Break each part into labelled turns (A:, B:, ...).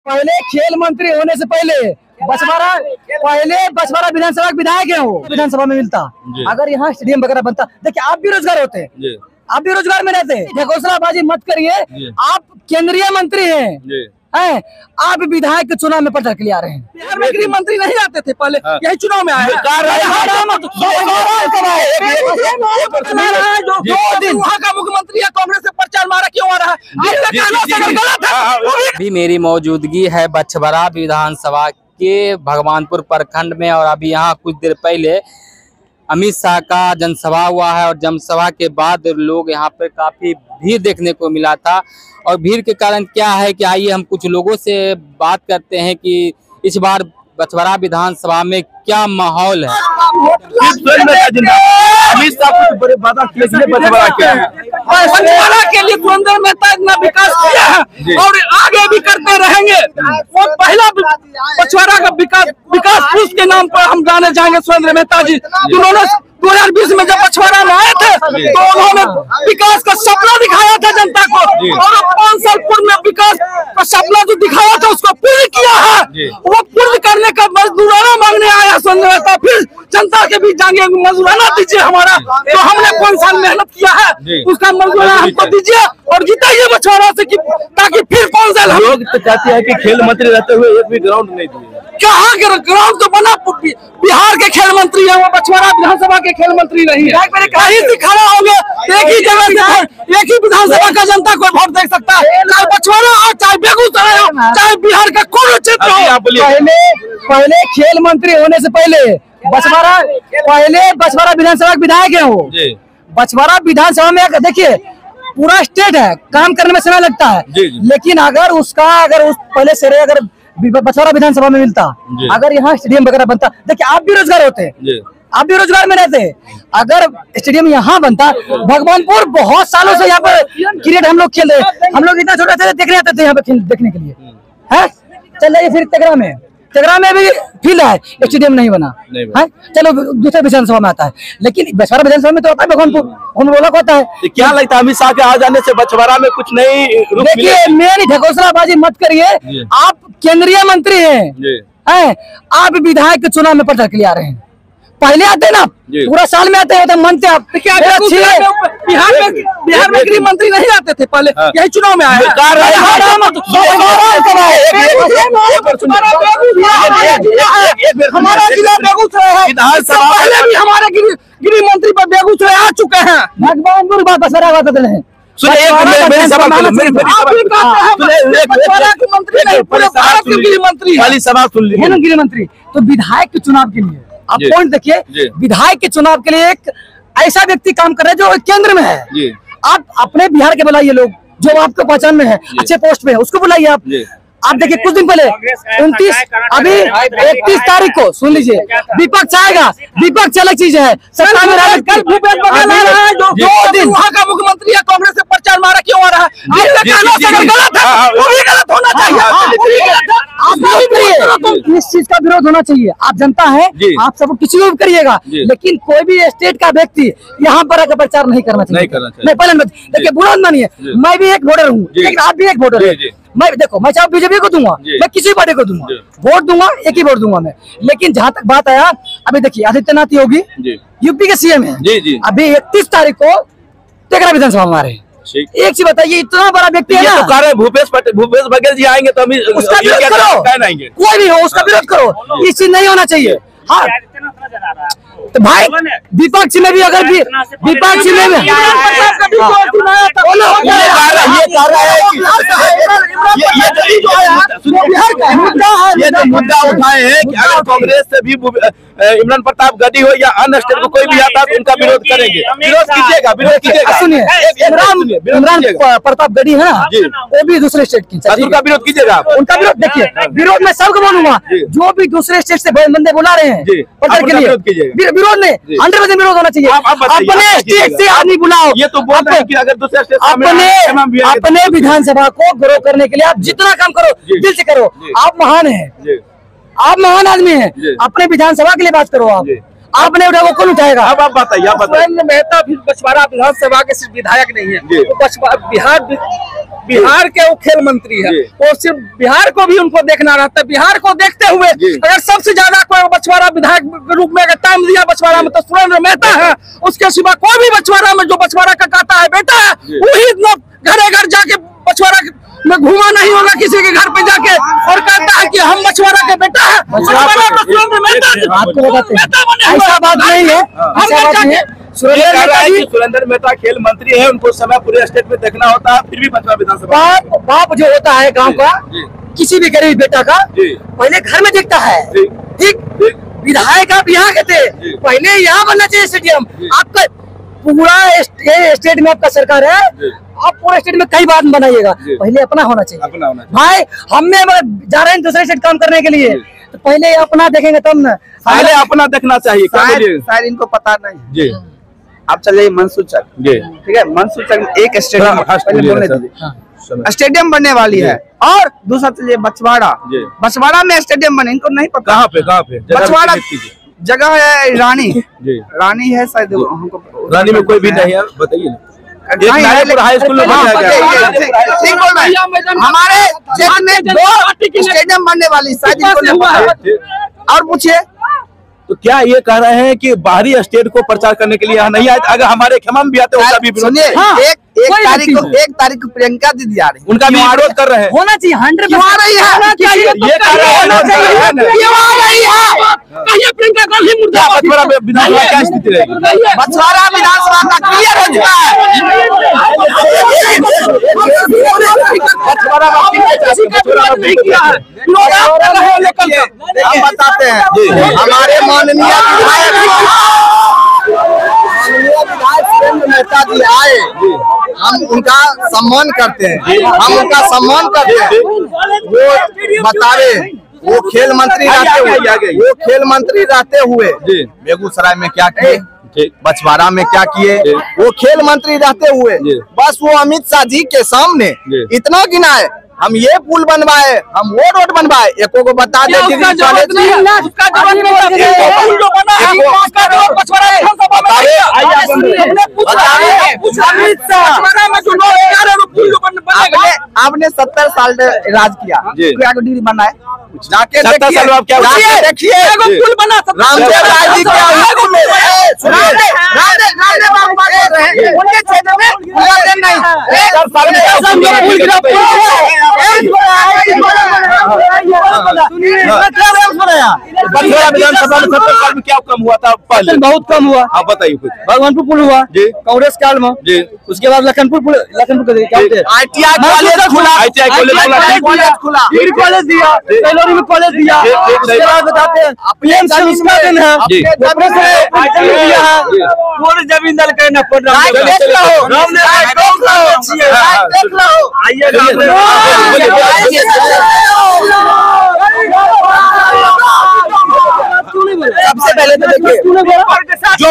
A: पहले खेल मंत्री होने से पहले बछवाड़ा विधानसभा के विधायक है, वो विधानसभा में मिलता। अगर यहाँ स्टेडियम वगैरह बनता, देखिए आप भी रोजगार होते हैं, आप भी रोजगार में रहते, घोषणाबाजी मत करिए। आप केंद्रीय मंत्री हैं, आप विधायक के चुनाव में प्रचार के लिए आ रहे हैं। बिहार में गृह मंत्री नहीं आते थे पहले, यही चुनाव में आए। वहाँ का मुख्यमंत्री है, कांग्रेस से प्रचार मारा क्यों आ रहा है?
B: अभी मेरी मौजूदगी है बछवाड़ा विधानसभा के भगवानपुर प्रखंड में, और अभी यहाँ कुछ देर पहले अमित शाह का जनसभा हुआ है, और जनसभा के बाद लोग यहाँ पर काफी भीड़ देखने को मिला था। और भीड़ के कारण क्या है कि आइए हम कुछ लोगों से बात करते हैं कि इस बार बछवाड़ा विधानसभा में क्या माहौल है।
C: अमित शाह कुछ बड़े वादा किए थे बछवाड़ा के लिए, सुरेंद्र मेहता इतना विकास किया है और आगे भी करते रहेंगे। वो पहला बछवाड़ा का विकास पुरुष के नाम पर हम जाने जाएंगे सुरेंद्र मेहता जी, जिन्होंने 2020 में जब बछवाड़ा में आए थे तो उन्होंने विकास का सपना दिखाया था जनता को, और 5 साल पूर्व में विकास का सपना जो दिखाया था उसको पूर्ण किया है। वो पूर्ण करने का मजदूराना मांगने आया सुरेंद्र मेहता, फिर जनता के बीच जाएंगे मजदूराना दीजिए हमारा, तो हमने 5 साल मेहनत किया है उसका मजदूराना हमको दीजिए और जिताइए बछवाड़ा से, ताकि फिर 5 साल।
D: लोग तो कहते हैं कि खेल मंत्री रहते हुए एक भी ग्राउंड नहीं दिए।
C: कहाँ ग्राउंड तो बना, बिहार के खेल मंत्री है, वो बछवाड़ा विधानसभा के खेल मंत्री नहीं है। कहीं से खड़ा होंगे एक ही जगह से, एक ही विधानसभा का जनता कोई वोट दे सकता है, चाहे बछवाड़ा हो, चाहे बेगूसराय हो, चाहे बिहार का कोई क्षेत्र हो।
A: पहले खेल मंत्री होने से पहले बछवाड़ा विधानसभा के विधायक है, वो बछवाड़ा विधानसभा में देखिए पूरा स्टेट है, काम करने में समय लगता है, लेकिन अगर उस पहले से अगर बछवाड़ा विधानसभा में मिलता, अगर यहाँ स्टेडियम वगैरह बनता, देखिए आप भी रोजगार होते, आप भी रोजगार में रहते। अगर स्टेडियम यहाँ बनता, भगवानपुर बहुत सालों से यहाँ पर क्रिकेट हम लोग खेल रहे, हम लोग इतना छोटे थे, देखने आते थे यहाँ पे देखने के लिए है। चल जाइए फिर तेगरा में भी फील्ड है, स्टेडियम नहीं बना है। चलो दूसरे विधानसभा में आता है, लेकिन बछवाड़ा विधानसभा में तो आता है भगवानपुर, हम बोला होता है।
D: क्या लगता है अमित शाह के आ जाने से बछवाड़ा में कुछ नहीं?
A: देखिए मेरी घोषणाबाजी मत करिए, आप केंद्रीय मंत्री हैं, आप विधायक के चुनाव में प्रचार के लिए आ रहे हैं। पहले आते ना, पूरा साल में आते हैं तो मनते आप।
C: बिहार में गृह मंत्री नहीं आते थे पहले, यही चुनाव में आए। हमारा जिला बेगूसराय है, पहले भी हमारे गृह मंत्री पर बेगूसराय आ चुके हैं।
A: भगवानपुर बात बसरा बात हैं। गृह मंत्री तो विधायक के चुनाव के लिए आप पॉइंट देखिए, विधायक के चुनाव के लिए एक ऐसा व्यक्ति काम कर रहा है जो केंद्र में है। आप अपने बिहार के बुलाइए, लोग जो आपको पहचान में है, अच्छे पोस्ट में है, उसको बुलाइए। आप देखिए कुछ दिन पहले 31 तारीख को सुन लीजिए, विपक्ष आएगा, विपक्ष अलग चीज है, सत्ता में कल भूपेश बघेल आ रहा है, जो 2 दिन वहाँ का मुख्यमंत्री है, कांग्रेस से प्रचार मारा क्यों आ रहा है? गलत है, वो भी गलत होना चाहिए। इस चीज का विरोध होना चाहिए। आप जनता है, आप सब किसी को भी करिएगा, लेकिन कोई भी स्टेट का व्यक्ति यहाँ पर आकर प्रचार नहीं करना चाहिए। नहीं पहले देखिए, बुरा मानिए, मैं भी एक वोटर हूँ, लेकिन आप भी एक वोटर है। मैं चाहे बीजेपी को दूंगा, मैं किसी पार्टी को दूंगा, वोट दूंगा, एक ही वोट दूंगा मैं। लेकिन जहाँ तक बात आया, अभी देखिए आदित्यनाथ योगी यूपी के सीएम है, अभी 31 तारीख को तेगरा विधानसभा में आ रहे हैं। एक चीज बताइए, इतना बड़ा व्यक्ति है
D: तो भूपेश बघेल जी आएंगे तो
A: उसका विरोध करो, कोई भी हो उसका विरोध करो, इस चीज नहीं होना चाहिए। हाँ तो भाई विपक्ष में भी, अगर भी विपक्ष में
D: ये जो मुद्दा उठाए हैं कि अगर कांग्रेस से भी इमरान प्रताप गड्डी हो या अन्य स्टेट को कोई भी आता है तो उनका विरोध करेंगे। विरोध कीजिएगा,
A: सुनिए इमरान प्रताप गड्डी है ना, वो भी दूसरे स्टेट की,
D: उनका विरोध कीजिएगा।
A: उनका विरोध देखिए, विरोध में सबको बोलूंगा, जो भी दूसरे स्टेट से बंदे बुला रहे हैं प्रचार के लिए, विरोध में 100% विरोध होना चाहिए। अपने स्टेट से आदमी बुलाओ।
D: ये तो बोल रहे हैं कि अगर दूसरे स्टेट
A: अपने विधानसभा को ग्रो करने के लिए आप जितना काम करो, दिल से करो। आप महान हैं, आप महान आदमी हैं, अपने विधानसभा के लिए बात करो। आपने उठाया, वो कौन उठाएगा?
D: अब आप बताइए, आप बताइए।
C: सुरेंद्र मेहता भी बछवाड़ा विधानसभा के सिर्फ विधायक नहीं है, वो बिहार के वो खेल मंत्री है। वो सिर्फ बिहार को भी उनको देखना रहता है। बिहार को देखते हुए अगर सबसे ज्यादा कोई बछवाड़ा विधायक के रूप में अगर टाइम दिया बछवाड़ा में तो सुरेंद्र मेहता है। उसके सिवा कोई भी बछवाड़ा में जो बछवाड़ा का कहता है बेटा है, वही लोग घरे घर जाके बछवाड़ा में घूमा नहीं होगा किसी के घर पे जाके और कहता है कि हम बछवाड़ा के बेटा है। सुरेंद्र मेहता
A: आपको बताते हैं, ऐसा बात नहीं है, ऐसा बात नहीं है।
D: सुरेंद्र मेहता खेल मंत्री है, उनको समय पूरे स्टेट में देखना होता है, फिर भी बछवाड़ा विधानसभा
A: बाप जो होता है गांव का, किसी भी गरीब बेटा का पहले घर में देखता है। ठीक, विधायक आप यहाँ के थे, पहले यहाँ बनना चाहिए स्टेडियम। आपका पूरा स्टेट में आपका सरकार है, आप पूरे स्टेट में कई बार बनाइएगा, पहले अपना होना चाहिए। भाई हमने जा रहे हैं दूसरे स्टेट काम करने के लिए, तो पहले अपना देखेंगे तब ना।
D: पहले अपना देखना चाहिए।
E: शायद इनको पता नहीं जी। आप चलिए मंसूर चक, ठीक है, मंसूर चक एक स्टेडियम बनने वाली है। और दूसरा चलिए बछवाड़ा, बछवाड़ा में स्टेडियम बने, इनको नहीं पता।
D: कहाँ पे
E: बछवाड़ा जगह है रानी है शायद,
D: रानी में कोई भी नहीं है, बताइए। हाई स्कूल में
E: हमारे क्षेत्र में 2 स्टेडियम बनने वाली शायद इनको नहीं पता। और पूछिए
D: तो क्या ये कह रहे हैं कि बाहरी स्टेट को प्रचार करने के लिए यहाँ नहीं आए? अगर हमारे खेमा में भी आते उनका भी
E: सुनिए, एक तारीख को प्रियंका दीदी आ रही,
D: उनका भी विरोध कर रहे हैं।
A: होना चाहिए 100%
E: आ रही है,
D: ये कह रहे हैं
C: प्रियंका गांधी मुर्दाबाद।
D: बछवाड़ा विधानसभा क्या स्थिति रहेगी?
E: बछवाड़ा विधानसभा का क्लियर हो चुका है। हम बताते हैं, हमारे माननीय सुरेंद्र मेहता जी आए, हम उनका सम्मान करते हैं, हम उनका सम्मान करते हैं। वो बतावे, वो खेल मंत्री रहते हुए बेगूसराय में क्या किए, बछवाड़ा में क्या किए, वो खेल मंत्री रहते हुए बस वो अमित शाह जी के सामने इतना गिनाए, हम ये पुल बनवाए, हम वो रोड बनवाए, एको को बता दे आपने 70 साल राज किया, क्या डिग्री बना है? जाके देखिए पुल बना रामदेव राय जी उनके क्षेत्र में
D: क्या कम हुआ था? पहले
A: बहुत कम हुआ।
D: आप बताइए कुछ।
A: भगवानपुर पुल हुआ कांग्रेस काल में, उसके बाद लखनपुर
E: ITI कॉलेज खुला,
A: कॉलेज दिया, कैलोरी में कॉलेज दिया। उसके बाद बताते हैं उसका दिन है, पूरी जमीन दल के न पड़ रहा
E: सबसे पहले तो देखिए, जो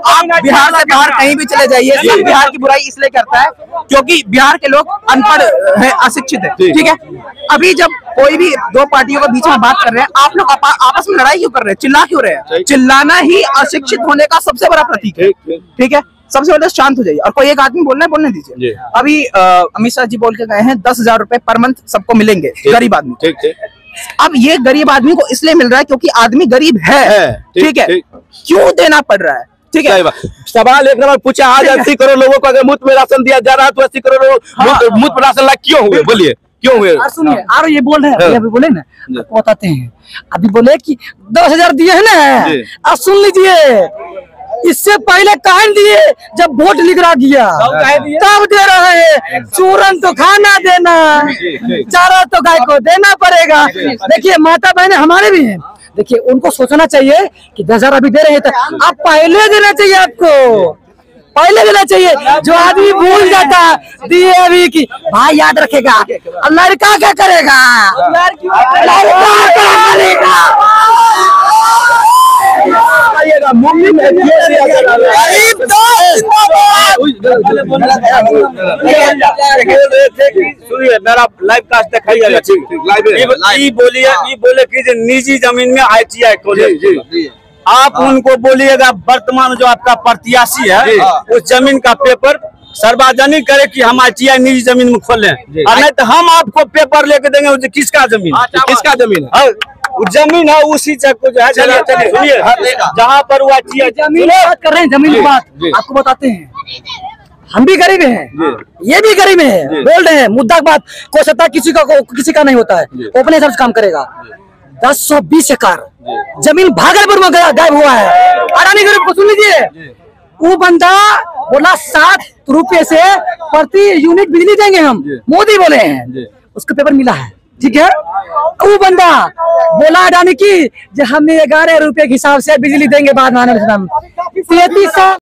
E: आप बिहार से बाहर कहीं भी चले जाइए, सब बिहार की बुराई इसलिए करता है क्योंकि बिहार के लोग अनपढ़ है, अशिक्षित है। ठीक है, अभी जब कोई भी 2 पार्टियों के बीच में बात कर रहे हैं, आप लोग आपस में लड़ाई क्यों कर रहे हैं, चिल्ला क्यों रहे हैं? चिल्लाना ही अशिक्षित होने का सबसे बड़ा प्रतीक है। ठीक है, सबसे पहले शांत हो जाइए और कोई एक आदमी बोलना है बोलने दीजिए। अभी अमित शाह जी बोल के गए हैं 10,000 रुपए पर मंथ सबको मिलेंगे, गरीब आदमी। अब ये गरीब आदमी को इसलिए मिल रहा है क्योंकि आदमी गरीब है। ठीक है, क्यों देना पड़ रहा है? ठीक है,
D: सवाल एक नंबर पूछा, आज 80 करोड़ लोगों को अगर मुफ्त में राशन दिया जा रहा है तो 80 करोड़ लोग मुफ्त राशन लाभ क्यों हुए? बोलिए क्यों हुए?
A: सुनिए, और ये बोल रहे हैं, अभी बोले ना, बताते हैं। अभी बोले कि 10,000 दिए है ना, अब सुन लीजिए, इससे पहले कहाँ दिए? जब वोट निकला गया तब दे रहे हैं। चूरन तो खाना देना, चारा तो गाय को देना पड़ेगा। देखिए माता बहने हमारे भी हैं, देखिए उनको सोचना चाहिए कि 10,000 अभी दे रहे हैं तो आप पहले देना चाहिए, आपको पहले देना चाहिए। जो आदमी भूल जाता दिए अभी की, भाई याद रखेगा, लड़का क्या करेगा?
D: मुंबई में सुनिए, मेरा लाइव कास्ट दिखाइएगा। बोले कि निजी जमीन में ITI कॉलेज,
C: आप उनको बोलिएगा वर्तमान जो आपका प्रत्याशी है उस जमीन का पेपर सार्वजनिक करे कि हम आईटीआई निजी जमीन में खोलें, और नहीं तो हम आपको पेपर लेके देंगे। वो किसका जमीन,
D: किसका जमीन है?
C: जमीन है उसी को जो है, सुनिए जहाँ पर वो
A: जमीन बात कर रहे हैं, जमीन की बात आपको बताते हैं। हम भी गरीब हैं, ये भी गरीब है, बोल रहे हैं मुद्दा की बात। कोई सत्ता किसी का नहीं होता है, वो अपने हिसाब से काम करेगा। 10-20 एकड़ जमीन भागलपुर में गायब हुआ है। अडानी ग्रुप को सुन लीजिए, वो बंदा बोला 7 रुपए से प्रति यूनिट बिजली देंगे हम, मोदी बोले हैं, उसका पेपर मिला है, ठीक है। वो बंदा बोला अडानी की, जो हमें 11 रुपए के हिसाब से बिजली देंगे बाद में 33